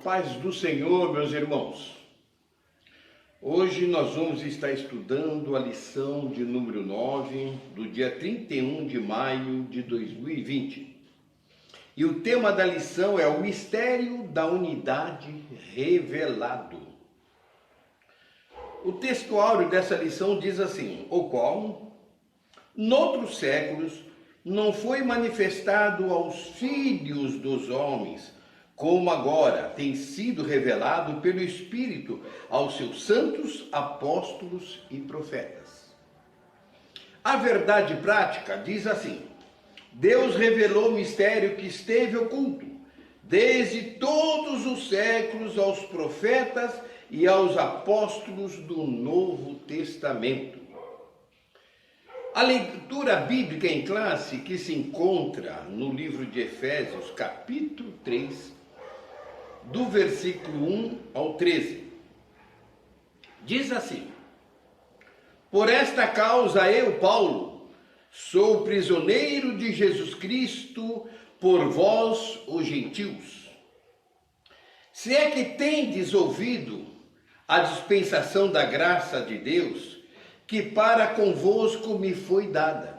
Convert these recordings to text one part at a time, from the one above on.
paz do Senhor, meus irmãos. Hoje nós vamos estar estudando a lição de número 9, do dia 31 de maio de 2020. E o tema da lição é o mistério da unidade revelado. O texto áureo dessa lição diz assim: o qual, noutros séculos, não foi manifestado aos filhos dos homens, como agora tem sido revelado pelo Espírito aos seus santos apóstolos e profetas. A verdade prática diz assim: Deus revelou o mistério que esteve oculto desde todos os séculos aos profetas e aos apóstolos do Novo Testamento. A leitura bíblica em classe que se encontra no livro de Efésios, capítulo 3, do versículo 1 ao 13, diz assim: Por esta causa eu, Paulo, sou prisioneiro de Jesus Cristo por vós, os gentios. Se é que tendes ouvido a dispensação da graça de Deus, que para convosco me foi dada.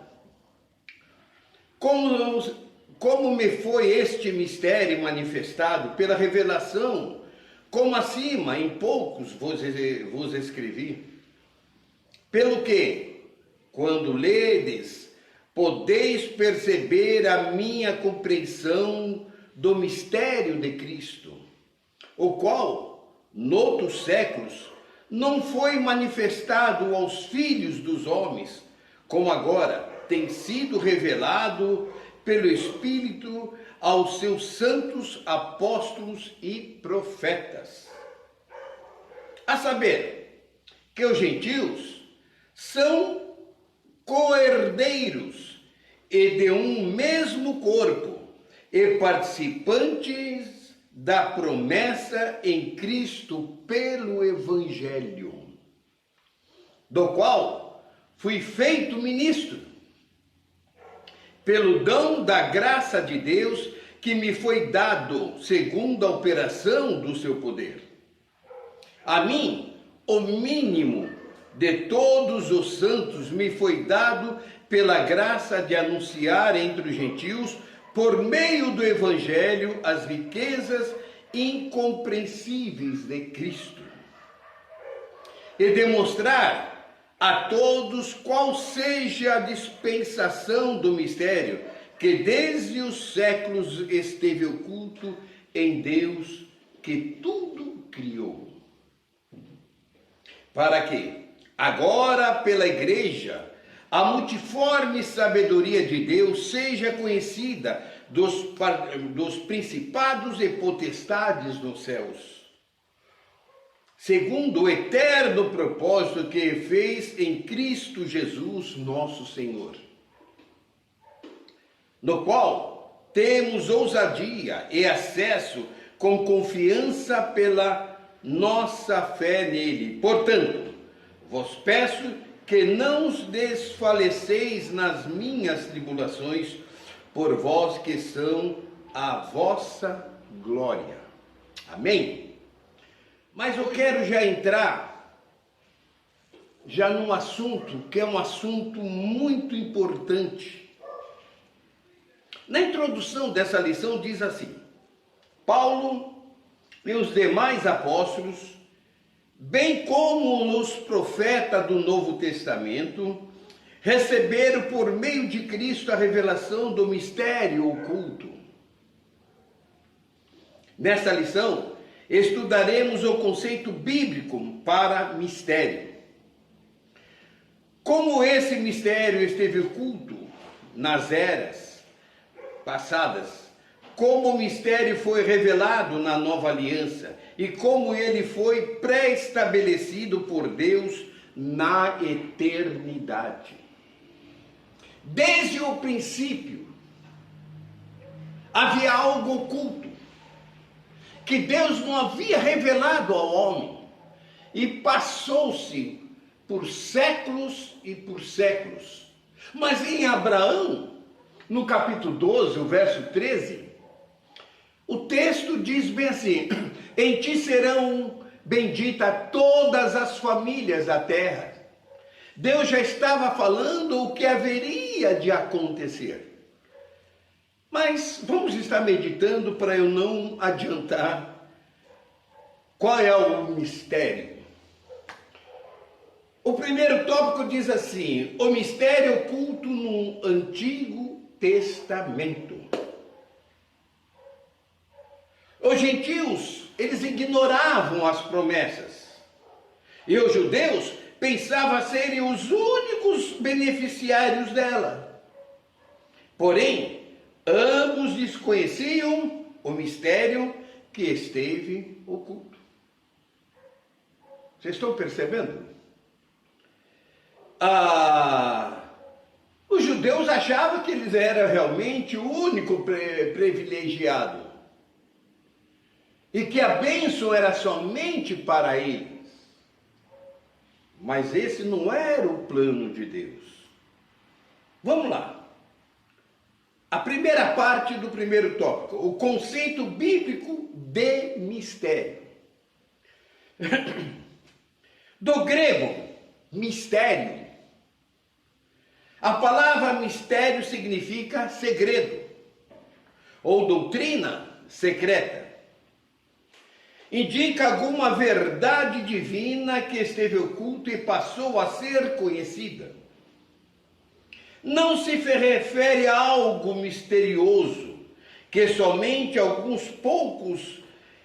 Como me foi este mistério manifestado pela revelação, como acima em poucos vos escrevi. Pelo que, quando ledes, podeis perceber a minha compreensão do mistério de Cristo, o qual, noutros séculos, não foi manifestado aos filhos dos homens, como agora tem sido revelado pelo Espírito aos seus santos apóstolos e profetas. A saber, que os gentios são co-herdeiros e de um mesmo corpo e participantes da promessa em Cristo pelo Evangelho, do qual fui feito ministro, pelo dom da graça de Deus que me foi dado segundo a operação do seu poder. A mim, o mínimo de todos os santos me foi dado pela graça de anunciar entre os gentios, por meio do Evangelho, as riquezas incompreensíveis de Cristo, e demonstrar a todos qual seja a dispensação do mistério que desde os séculos esteve oculto em Deus que tudo criou. Para que, agora pela igreja, a multiforme sabedoria de Deus seja conhecida dos principados e potestades nos céus, segundo o eterno propósito que fez em Cristo Jesus, nosso Senhor, no qual temos ousadia e acesso com confiança pela nossa fé nele. Portanto, vos peço que não os desfaleceis nas minhas tribulações, por vós que são a vossa glória. Amém? Mas eu quero já entrar num assunto que é um assunto muito importante. Na introdução dessa lição diz assim: Paulo e os demais apóstolos, bem como os profetas do Novo Testamento, receberam por meio de Cristo a revelação do mistério oculto. Nesta lição, estudaremos o conceito bíblico para mistério. Como esse mistério esteve oculto nas eras passadas, como o mistério foi revelado na nova aliança e como ele foi pré-estabelecido por Deus na eternidade. Desde o princípio, havia algo oculto que Deus não havia revelado ao homem, e passou-se por séculos e por séculos. Mas em Abraão, no capítulo 12, o verso 13, O texto diz bem assim: em ti serão benditas todas as famílias da terra. Deus já estava falando o que haveria de acontecer. Mas vamos estar meditando para eu não adiantar. Qual é o mistério? O primeiro tópico diz assim: o mistério oculto no Antigo Testamento. Os gentios, eles ignoravam as promessas. E os judeus pensavam serem os únicos beneficiários dela. Porém, ambos desconheciam o mistério que esteve oculto. Vocês estão percebendo? Os judeus achavam que eles eram realmente o único privilegiado. E que a bênção era somente para eles. Mas esse não era o plano de Deus. Vamos lá. A primeira parte do primeiro tópico, o conceito bíblico de mistério. Do grego, mistério. A palavra mistério significa segredo, ou doutrina secreta. Indica alguma verdade divina que esteve oculta e passou a ser conhecida. Não se refere a algo misterioso que somente alguns poucos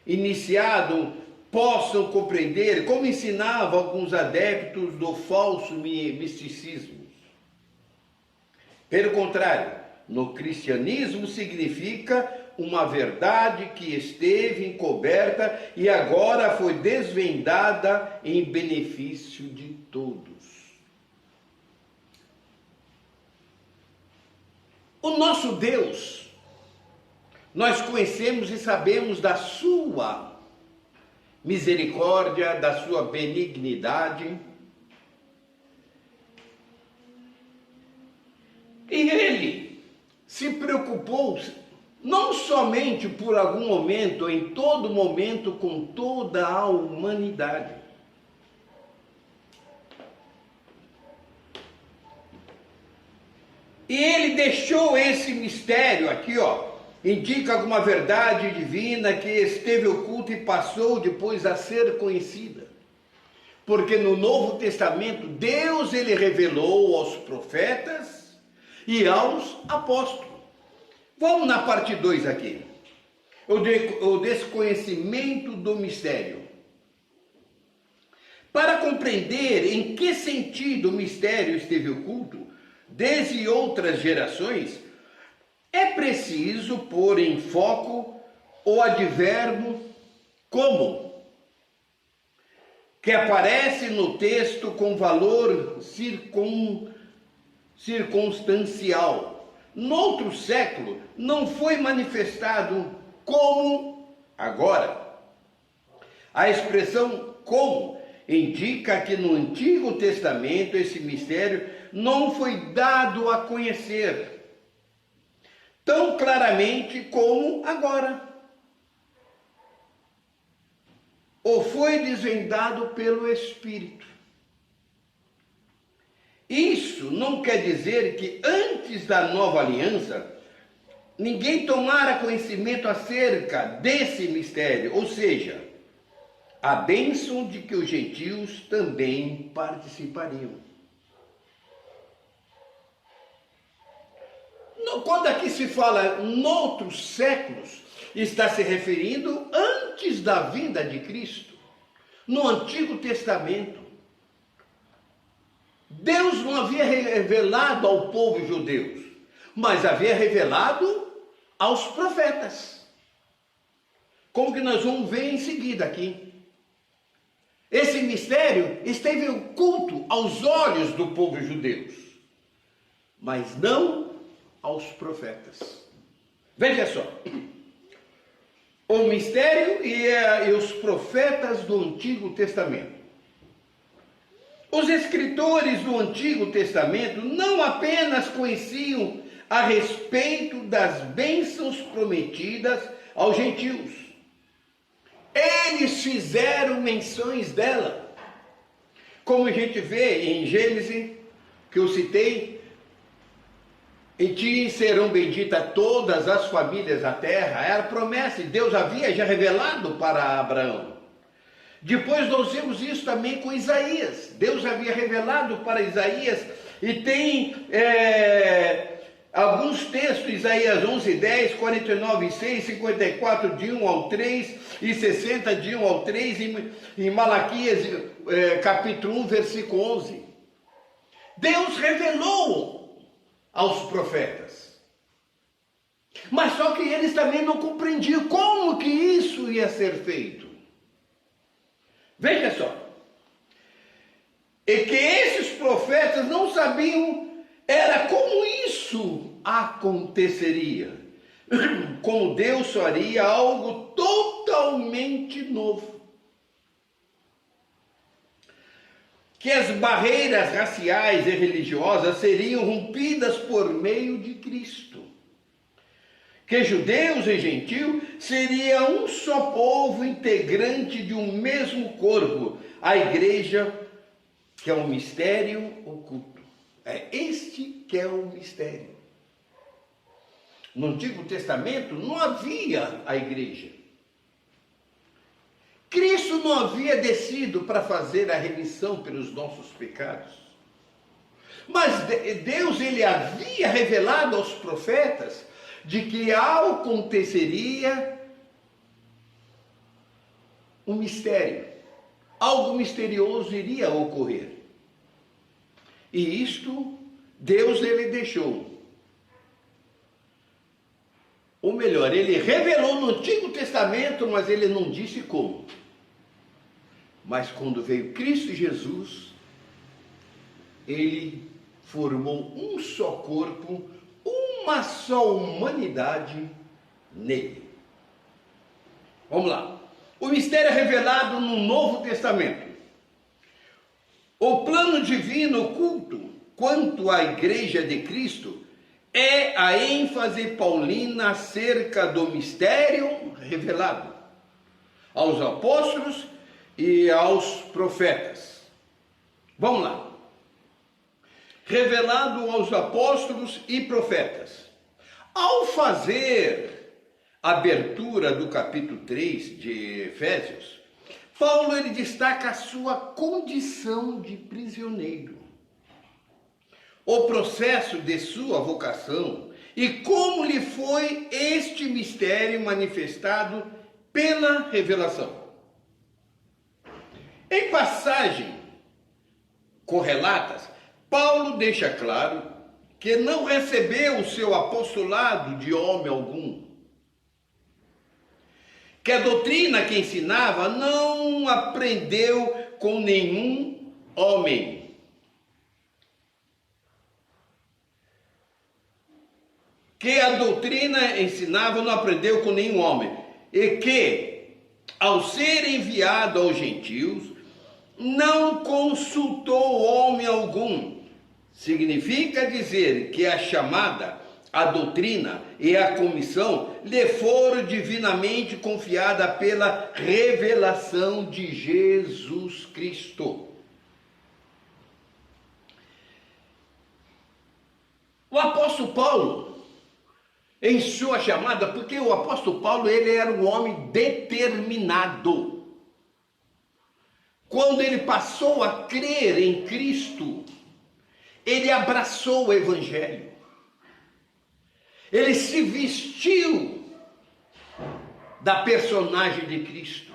iniciados possam compreender, como ensinavam alguns adeptos do falso misticismo. Pelo contrário, no cristianismo significa uma verdade que esteve encoberta e agora foi desvendada em benefício de todos. O nosso Deus, nós conhecemos e sabemos da sua misericórdia, da sua benignidade. E ele se preocupou não somente por algum momento, em todo momento, com toda a humanidade. E ele deixou esse mistério aqui, indica alguma verdade divina que esteve oculta e passou depois a ser conhecida. Porque no Novo Testamento, Deus ele revelou aos profetas e aos apóstolos. Vamos na parte 2 aqui. O desconhecimento do mistério. Para compreender em que sentido o mistério esteve oculto, desde outras gerações, é preciso pôr em foco o advérbio como, que aparece no texto com valor circunstancial. Noutro século, não foi manifestado como agora. A expressão como indica que no Antigo Testamento esse mistério não foi dado a conhecer tão claramente como agora. Ou foi desvendado pelo Espírito. Isso não quer dizer que antes da nova aliança, ninguém tomara conhecimento acerca desse mistério, ou seja, a bênção de que os gentios também participariam. Quando aqui se fala noutros séculos, está se referindo antes da vinda de Cristo, no Antigo Testamento. Deus não havia revelado ao povo judeu, mas havia revelado aos profetas. Como que nós vamos ver em seguida aqui. Esse mistério esteve oculto aos olhos do povo judeu, mas não aos profetas. Veja só. O mistério e os profetas do Antigo Testamento. Os escritores do Antigo Testamento não apenas conheciam a respeito das bênçãos prometidas aos gentios. Eles fizeram menções dela. Como a gente vê em Gênesis, que eu citei, em ti serão benditas todas as famílias da terra. Era a promessa, Deus havia já revelado para Abraão. Depois nós vemos isso também com Isaías. Deus havia revelado para Isaías, e tem alguns textos, Isaías 11:10, 49:6, 54 de 1 ao 3 e 60 de 1 ao 3, em Malaquias capítulo 1, versículo 11. Deus revelou aos profetas, mas só que eles também não compreendiam como que isso ia ser feito. Veja só, e que esses profetas não sabiam era como isso aconteceria, como Deus faria algo totalmente novo. Que as barreiras raciais e religiosas seriam rompidas por meio de Cristo. Que judeus e gentios seriam um só povo integrante de um mesmo corpo, a igreja, que é um mistério oculto. É este que é o mistério. No Antigo Testamento não havia a igreja. Cristo não havia descido para fazer a remissão pelos nossos pecados. Mas Deus, ele havia revelado aos profetas de que aconteceria um mistério. Algo misterioso iria ocorrer. E isto Deus, ele deixou. Ou melhor, ele revelou no Antigo Testamento, mas ele não disse como. Mas quando veio Cristo Jesus, ele formou um só corpo, uma só humanidade nele. Vamos lá. O mistério é revelado no Novo Testamento. O plano divino oculto quanto à igreja de Cristo é a ênfase paulina acerca do mistério revelado aos apóstolos e aos profetas. Vamos lá. Revelado aos apóstolos e profetas. Ao fazer a abertura do capítulo 3 de Efésios, Paulo, ele destaca a sua condição de prisioneiro, o processo de sua vocação e como lhe foi este mistério manifestado pela revelação. Em passagem correlatas, Paulo deixa claro que não recebeu o seu apostolado de homem algum, que a doutrina que ensinava não aprendeu com nenhum homem. Que a doutrina ensinava não aprendeu com nenhum homem. E que, ao ser enviado aos gentios, não consultou homem algum. Significa dizer que a chamada, a doutrina e a comissão lhe foram divinamente confiada pela revelação de Jesus Cristo. O apóstolo Paulo, em sua chamada, porque o apóstolo Paulo, ele era um homem determinado. Quando ele passou a crer em Cristo, ele abraçou o evangelho. Ele se vestiu da personagem de Cristo.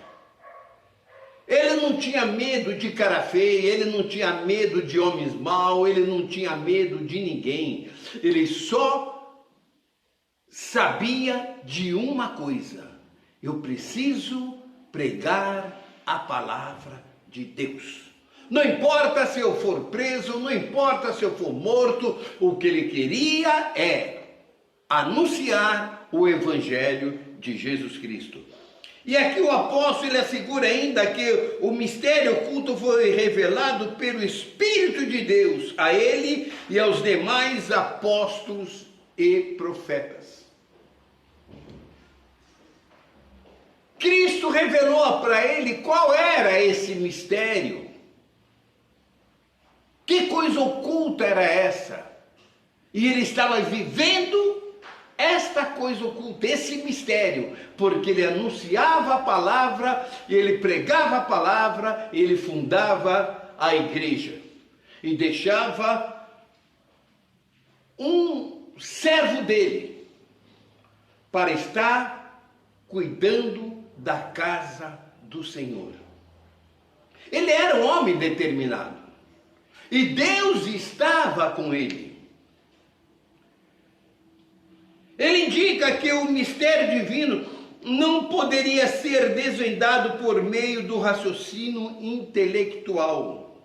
Ele não tinha medo de cara feia, ele não tinha medo de homens maus, ele não tinha medo de ninguém. Ele só sabia de uma coisa: eu preciso pregar a palavra de Deus. Não importa se eu for preso, não importa se eu for morto, o que ele queria é anunciar o evangelho de Jesus Cristo. E aqui o apóstolo, ele assegura ainda que o mistério oculto foi revelado pelo Espírito de Deus a ele e aos demais apóstolos e profetas. Cristo revelou para ele qual era esse mistério. Que coisa oculta era essa? E ele estava vivendo esta coisa oculta, esse mistério, porque ele anunciava a palavra, ele pregava a palavra, ele fundava a igreja e deixava um servo dele para estar cuidando da casa do Senhor. Ele era um homem determinado e Deus estava com ele. Ele indica que o mistério divino não poderia ser desvendado por meio do raciocínio intelectual.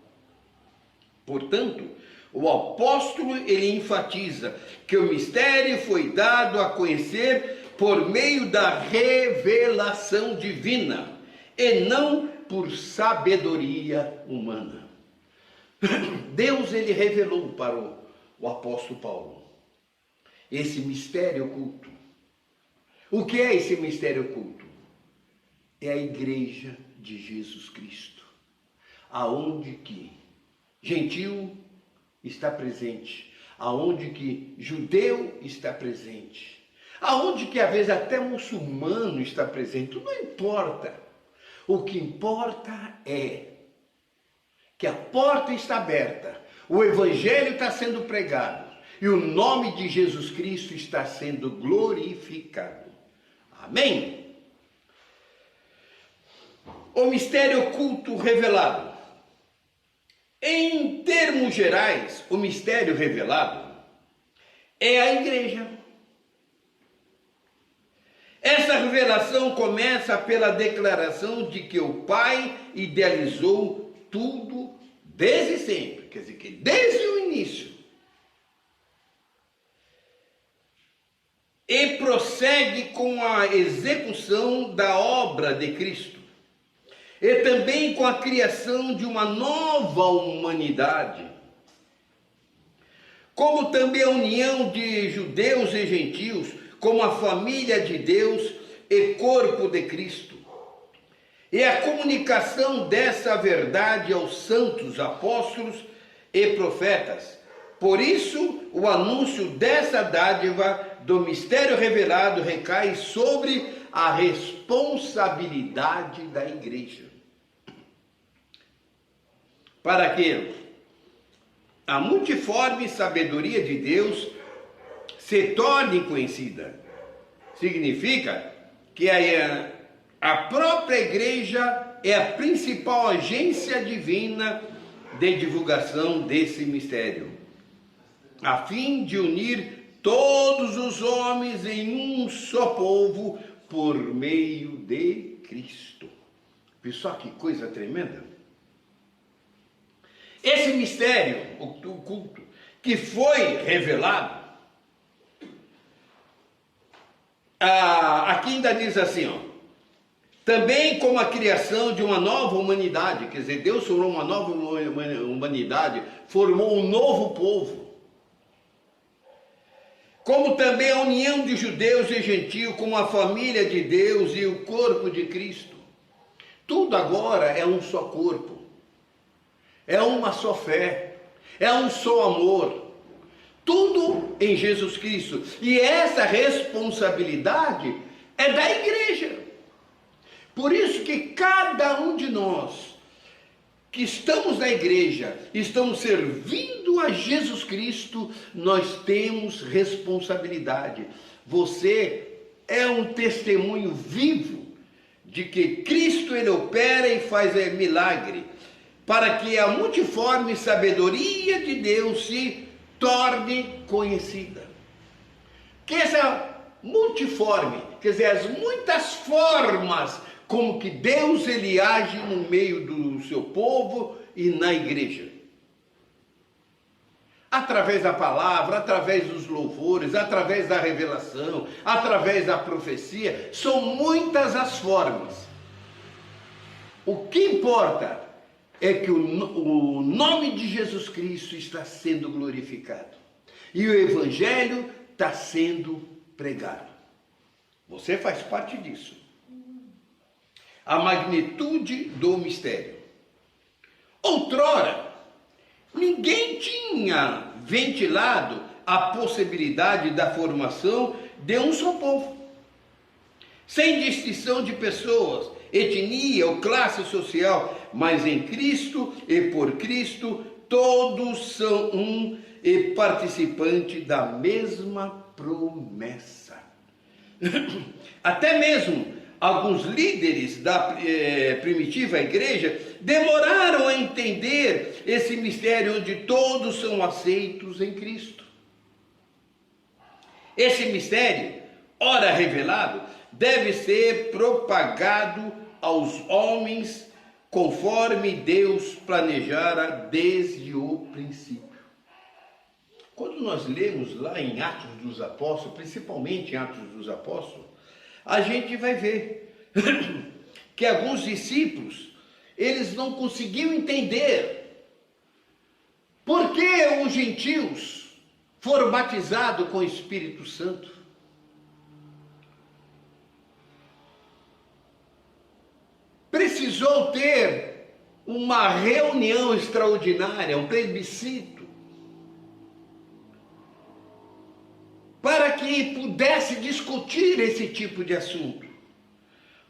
Portanto, o apóstolo ele enfatiza que o mistério foi dado a conhecer por meio da revelação divina e não por sabedoria humana. Deus ele revelou para o apóstolo Paulo esse mistério oculto. O que é esse mistério oculto? É a igreja de Jesus Cristo, aonde que gentil está presente, aonde que judeu está presente, aonde que às vezes até muçulmano está presente, não importa. O que importa é que a porta está aberta, o evangelho está sendo pregado, e o nome de Jesus Cristo está sendo glorificado. Amém? O mistério oculto revelado. Em termos gerais, o mistério revelado é a igreja. Essa revelação começa pela declaração de que o Pai idealizou tudo desde sempre, quer dizer que desde o início. E prossegue com a execução da obra de Cristo. E também com a criação de uma nova humanidade. Como também a união de judeus e gentios, como a família de Deus e corpo de Cristo. E a comunicação dessa verdade aos santos apóstolos e profetas. Por isso, o anúncio dessa dádiva do mistério revelado recai sobre a responsabilidade da igreja. Para que a multiforme sabedoria de Deus se torne conhecida. Significa que a própria igreja é a principal agência divina de divulgação desse mistério, a fim de unir todos os homens em um só povo por meio de Cristo. Pessoal, que coisa tremenda! Esse mistério oculto que foi revelado, aqui ainda diz assim, ó, também como a criação de uma nova humanidade, quer dizer, Deus formou uma nova humanidade, formou um novo povo. Como também a união de judeus e gentios, como a família de Deus e o corpo de Cristo. Tudo agora é um só corpo, é uma só fé, é um só amor. Tudo em Jesus Cristo. E essa responsabilidade é da igreja. Por isso que cada um de nós que estamos na igreja, estamos servindo a Jesus Cristo, nós temos responsabilidade. Você é um testemunho vivo de que Cristo ele opera e faz milagre, para que a multiforme sabedoria de Deus se torne conhecida. Que essa multiforme, quer dizer, as muitas formas como que Deus ele age no meio do seu povo e na igreja. Através da palavra, através dos louvores, através da revelação, através da profecia, são muitas as formas. O que importa é que o nome de Jesus Cristo está sendo glorificado e o evangelho está sendo pregado. Você faz parte disso. a magnitude do mistério. Outrora, ninguém tinha ventilado a possibilidade da formação de um só povo, sem distinção de pessoas, etnia ou classe social, mas em Cristo e por Cristo, todos são um e participante da mesma promessa. Até mesmo alguns líderes da primitiva igreja demoraram a entender esse mistério onde todos são aceitos em Cristo. Esse mistério, ora revelado, deve ser propagado aos homens conforme Deus planejara desde o princípio. Quando nós lemos lá em Atos dos Apóstolos, principalmente em Atos dos Apóstolos, a gente vai ver que alguns discípulos, eles não conseguiam entender por que os gentios foram batizados com o Espírito Santo. Precisou ter uma reunião extraordinária, um plebiscito, para que pudesse discutir esse tipo de assunto.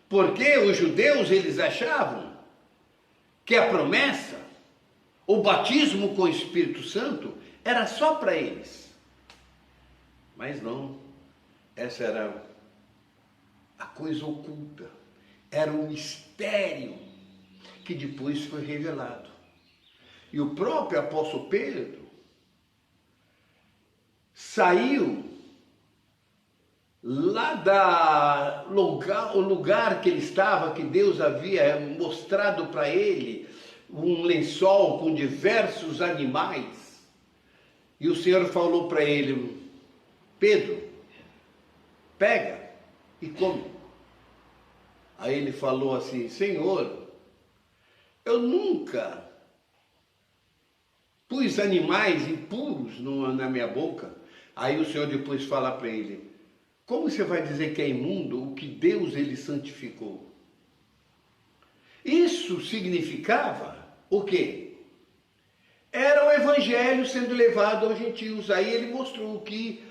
Porque os judeus, eles achavam que a promessa, o batismo com o Espírito Santo, era só para eles. Mas não, essa era a coisa oculta, era um mistério que depois foi revelado. E o próprio apóstolo Pedro saiu lá o lugar que ele estava, que Deus havia mostrado para ele, um lençol com diversos animais. E o Senhor falou para ele: Pedro, pega e come. Aí ele falou assim: Senhor, eu nunca pus animais impuros na minha boca. Aí o Senhor depois fala para ele: como você vai dizer que é imundo o que Deus ele santificou? Isso significava o quê? Era o evangelho sendo levado aos gentios. Aí ele mostrou que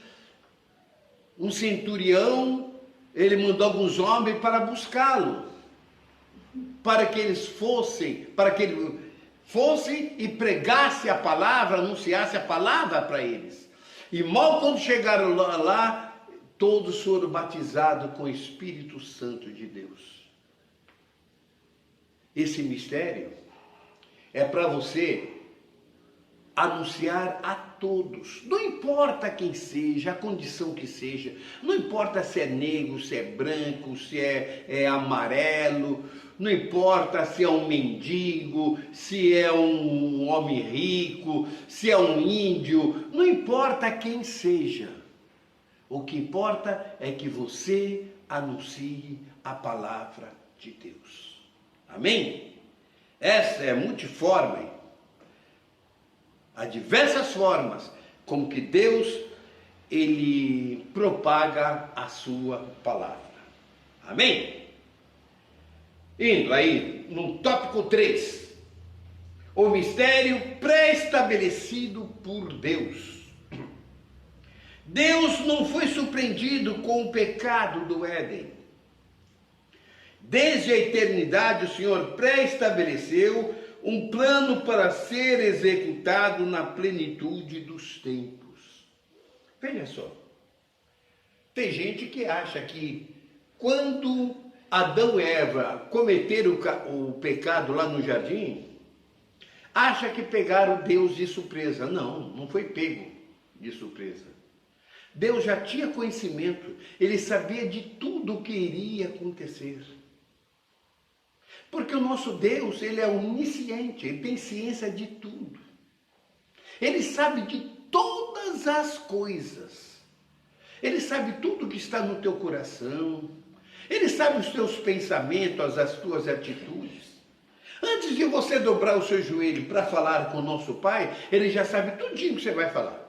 um centurião, ele mandou alguns homens para buscá-lo, para que ele fosse e pregasse a palavra, anunciasse a palavra para eles. E mal quando chegaram lá, todos foram batizados com o Espírito Santo de Deus. Esse mistério é para você anunciar a todos, não importa quem seja, a condição que seja, não importa se é negro, se é branco, se é amarelo, não importa se é um mendigo, se é um homem rico, se é um índio, não importa quem seja. O que importa é que você anuncie a palavra de Deus. Amém? Essa é multiforme. Há diversas formas como que Deus, ele propaga a sua palavra. Amém? Indo aí no tópico 3. O mistério pré-estabelecido por Deus. Deus não foi surpreendido com o pecado do Éden. Desde a eternidade, o Senhor pré-estabeleceu um plano para ser executado na plenitude dos tempos. Veja só, tem gente que acha que quando Adão e Eva cometeram o pecado lá no jardim, acha que pegaram Deus de surpresa. Não, não foi pego de surpresa. Deus já tinha conhecimento, ele sabia de tudo o que iria acontecer. Porque o nosso Deus, ele é onisciente, ele tem ciência de tudo. Ele sabe de todas as coisas. Ele sabe tudo que está no teu coração. Ele sabe os teus pensamentos, as tuas atitudes. Antes de você dobrar o seu joelho para falar com o nosso Pai, ele já sabe tudinho que você vai falar.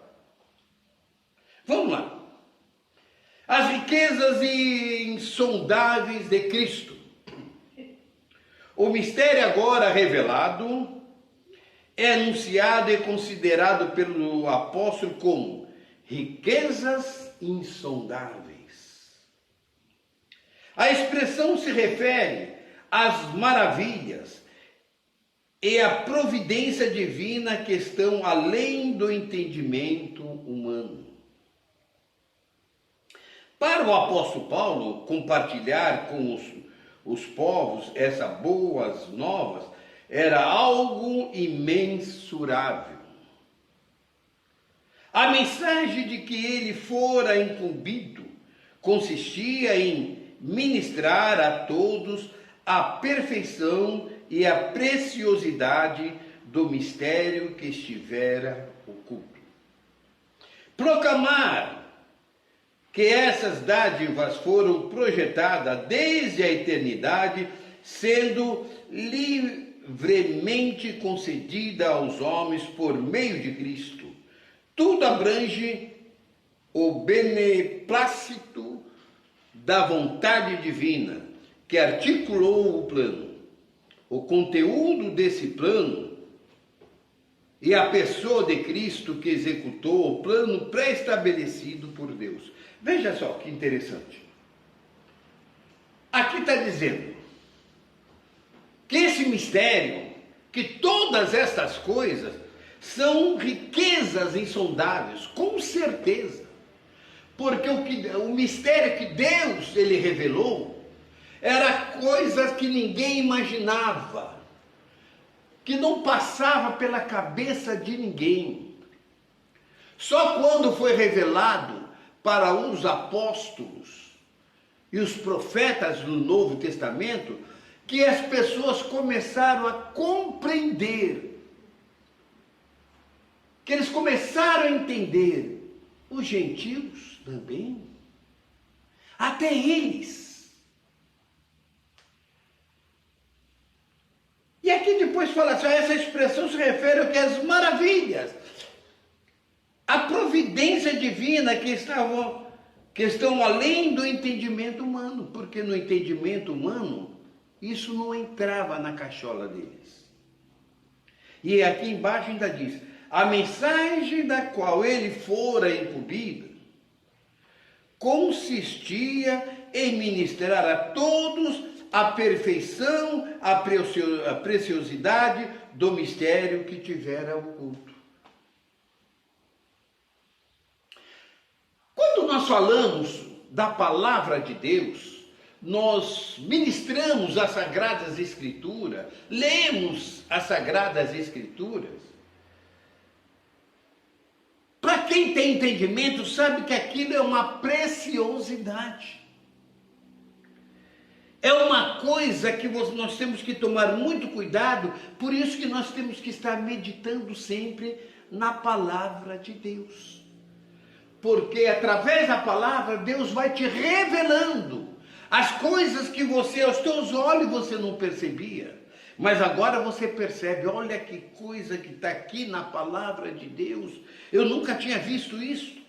Vamos lá. As riquezas insondáveis de Cristo. O mistério agora revelado é anunciado e considerado pelo apóstolo como riquezas insondáveis. A expressão se refere às maravilhas e à providência divina que estão além do entendimento humano. Para o apóstolo Paulo compartilhar com os povos essas boas novas era algo imensurável. A mensagem de que ele fora incumbido consistia em ministrar a todos a perfeição e a preciosidade do mistério que estivera oculto. Proclamar que essas dádivas foram projetadas desde a eternidade, sendo livremente concedida aos homens por meio de Cristo. Tudo abrange o beneplácito da vontade divina que articulou o plano. O conteúdo desse plano e a pessoa de Cristo que executou o plano pré-estabelecido por Deus. Veja só que interessante. Aqui está dizendo que esse mistério, que todas estas coisas são riquezas insondáveis, com certeza. Porque o mistério que Deus ele revelou era coisas que ninguém imaginava, que não passava pela cabeça de ninguém. Só quando foi revelado para os apóstolos e os profetas do Novo Testamento que as pessoas começaram a compreender, que eles começaram a entender, os gentios também, até eles. E aqui depois fala assim, essa expressão se refere ao que as maravilhas, a providência divina que estão além do entendimento humano, porque no entendimento humano isso não entrava na cachola deles. E aqui embaixo ainda diz, a mensagem da qual ele fora incumbido consistia em ministrar a todos a perfeição, a preciosidade do mistério que tivera oculto. Quando nós falamos da palavra de Deus, nós ministramos as Sagradas Escrituras, lemos as Sagradas Escrituras. Para quem tem entendimento, sabe que aquilo é uma preciosidade. É uma coisa que nós temos que tomar muito cuidado, por isso que nós temos que estar meditando sempre na palavra de Deus. Porque através da palavra, Deus vai te revelando as coisas que aos teus olhos você não percebia. Mas agora você percebe, olha que coisa que está aqui na palavra de Deus. Eu nunca tinha visto isso.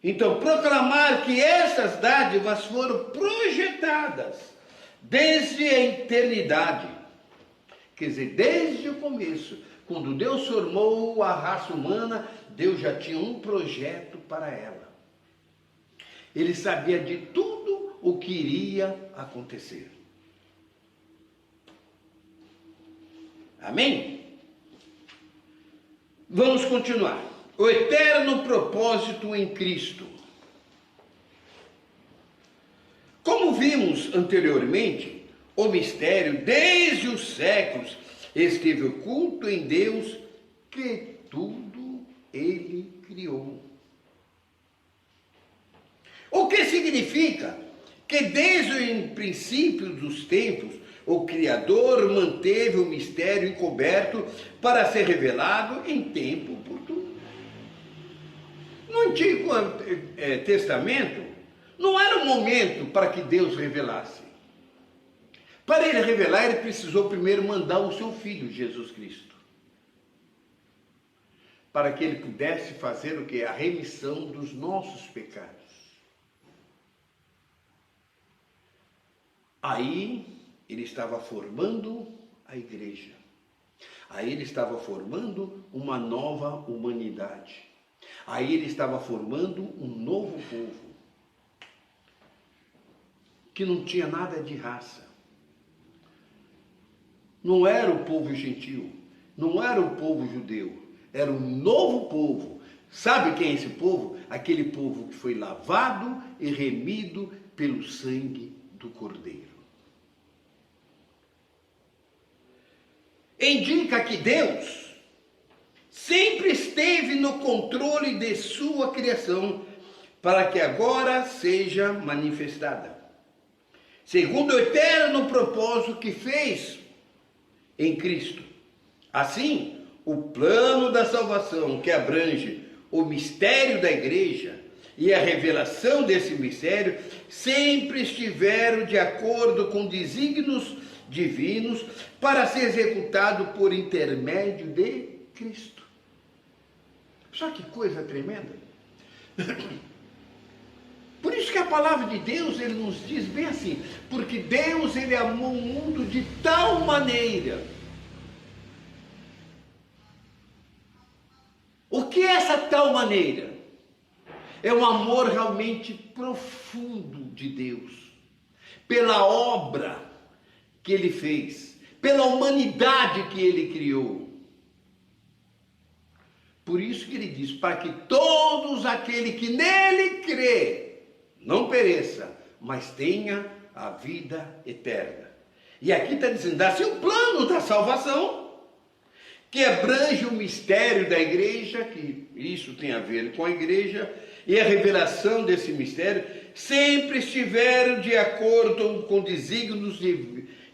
Então, proclamar que essas dádivas foram projetadas desde a eternidade. Quer dizer, desde o começo. Quando Deus formou a raça humana, Deus já tinha um projeto para ela. Ele sabia de tudo o que iria acontecer. Amém? Vamos continuar. O eterno propósito em Cristo. Como vimos anteriormente, o mistério desde os séculos esteve oculto em Deus, que tudo ele criou. O que significa que desde o princípio dos tempos, o Criador manteve o mistério encoberto para ser revelado em tempo oportuno. No Antigo Testamento, não era o momento para que Deus revelasse. Para ele revelar, ele precisou primeiro mandar o seu Filho, Jesus Cristo. Para que ele pudesse fazer o quê? A remissão dos nossos pecados. Aí Ele estava formando a igreja. Aí ele estava formando uma nova humanidade. Aí ele estava formando um novo povo, que não tinha nada de raça. Não era o povo gentil, não era o povo judeu, era um novo povo. Sabe quem é esse povo? Aquele povo que foi lavado e remido pelo sangue do Cordeiro. Indica que Deus sempre esteve no controle de sua criação, para que agora seja manifestada, segundo o eterno propósito que fez em Cristo. Assim, o plano da salvação, que abrange o mistério da igreja e a revelação desse mistério, sempre estiveram de acordo com desígnios divinos para ser executado por intermédio de Cristo. Só que coisa tremenda. Por isso que a palavra de Deus, ele nos diz bem assim, porque Deus, ele amou o mundo de tal maneira. O que é essa tal maneira? É um amor realmente profundo de Deus, pela obra que ele fez, pela humanidade que ele criou. Por isso que ele diz, para que todos aqueles que nele crê, não pereça, mas tenha a vida eterna. E aqui está dizendo, assim, o plano da salvação, que abrange o mistério da igreja, que isso tem a ver com a igreja, e a revelação desse mistério, sempre estiveram de acordo com desígnios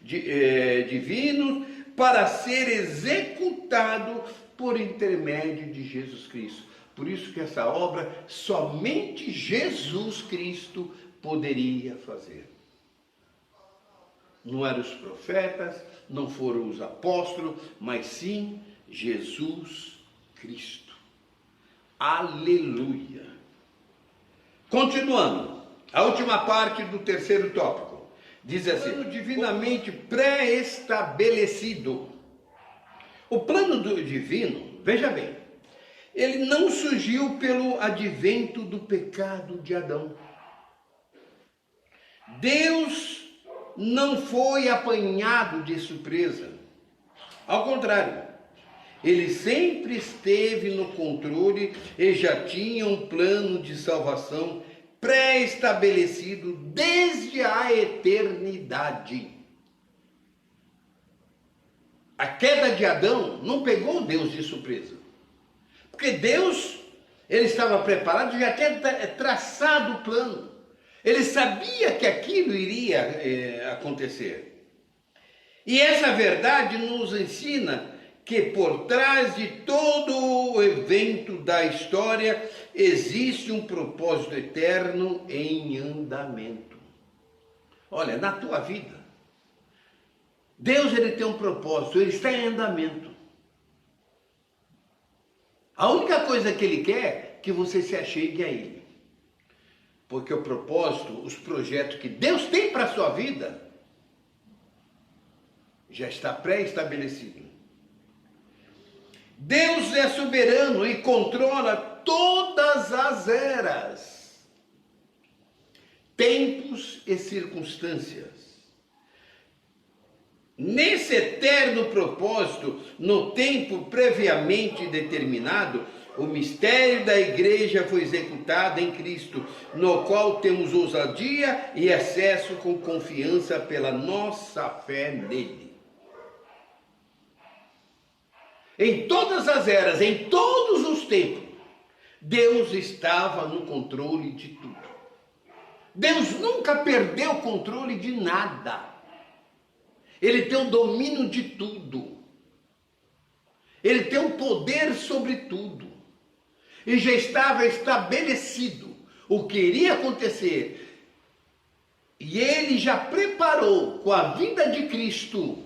divinos, para ser executado por intermédio de Jesus Cristo. Por isso que essa obra somente Jesus Cristo poderia fazer. Não eram os profetas, não foram os apóstolos, mas sim Jesus Cristo. Aleluia! Continuando, a última parte do terceiro tópico. Diz assim, plano divinamente pré-estabelecido. O plano do divino, veja bem, ele não surgiu pelo advento do pecado de Adão. Deus não foi apanhado de surpresa. Ao contrário, ele sempre esteve no controle e já tinha um plano de salvação pré-estabelecido desde a eternidade. A queda de Adão não pegou Deus de surpresa. Porque Deus, ele estava preparado, já tinha traçado o plano. Ele sabia que aquilo iria acontecer. E essa verdade nos ensina que por trás de todo o evento da história existe um propósito eterno em andamento. Olha, na tua vida, Deus, ele tem um propósito, ele está em andamento. A única coisa que ele quer é que você se achegue a ele. Porque o propósito, os projetos que Deus tem para a sua vida, já está pré-estabelecido. Deus é soberano e controla todas as eras, tempos e circunstâncias. Nesse eterno propósito, no tempo previamente determinado, o mistério da igreja foi executado em Cristo, no qual temos ousadia e acesso com confiança pela nossa fé nele. Em todas as eras, em todos os tempos, Deus estava no controle de tudo. Deus nunca perdeu o controle de nada. Ele tem o domínio de tudo. Ele tem o poder sobre tudo. E já estava estabelecido o que iria acontecer. E ele já preparou com a vinda de Cristo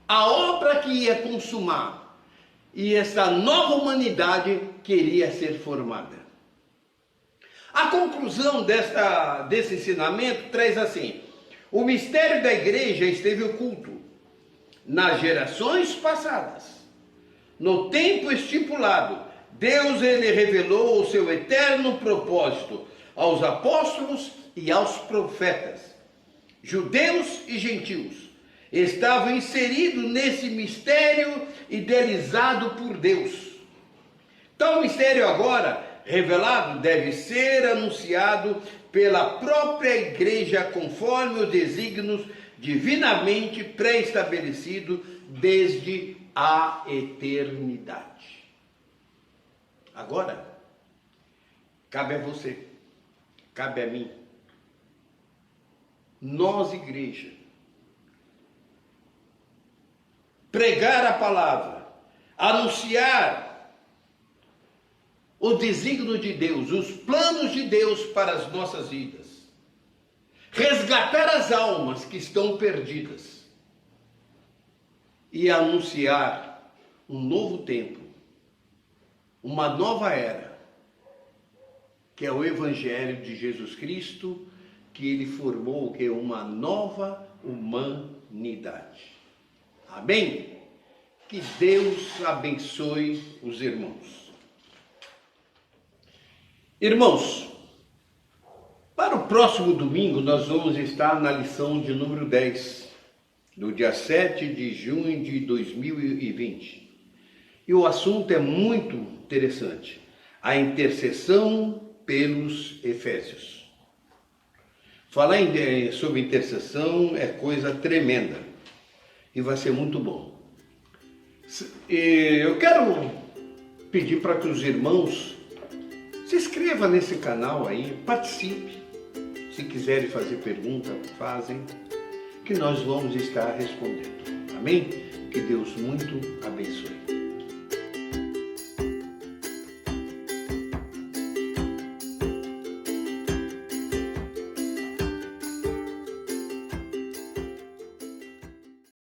a obra que ia consumar. E essa nova humanidade queria ser formada. A conclusão desse ensinamento traz assim: O mistério da igreja esteve oculto nas gerações passadas. No tempo estipulado, Deus ele revelou o seu eterno propósito aos apóstolos e aos profetas. Judeus e gentios estavam inseridos nesse mistério idealizado por Deus. Tal mistério agora revelado deve ser anunciado pela própria igreja conforme os desígnios divinamente pré-estabelecidos desde a eternidade. Agora, cabe a você, cabe a mim, nós, igreja, pregar a palavra, anunciar o desígnio de Deus, os planos de Deus para as nossas vidas, resgatar as almas que estão perdidas e anunciar um novo tempo, uma nova era, que é o Evangelho de Jesus Cristo, que ele formou, que é uma nova humanidade. Amém? Que Deus abençoe os irmãos. Irmãos, para o próximo domingo nós vamos estar na lição de número 10, do dia 7 de junho de 2020. E o assunto é muito interessante, a intercessão pelos Efésios. Falar sobre intercessão é coisa tremenda e vai ser muito bom. Eu quero pedir para que os irmãos se inscrevam nesse canal aí, participe. Se quiserem fazer pergunta, fazem, que nós vamos estar respondendo. Amém? Que Deus muito abençoe.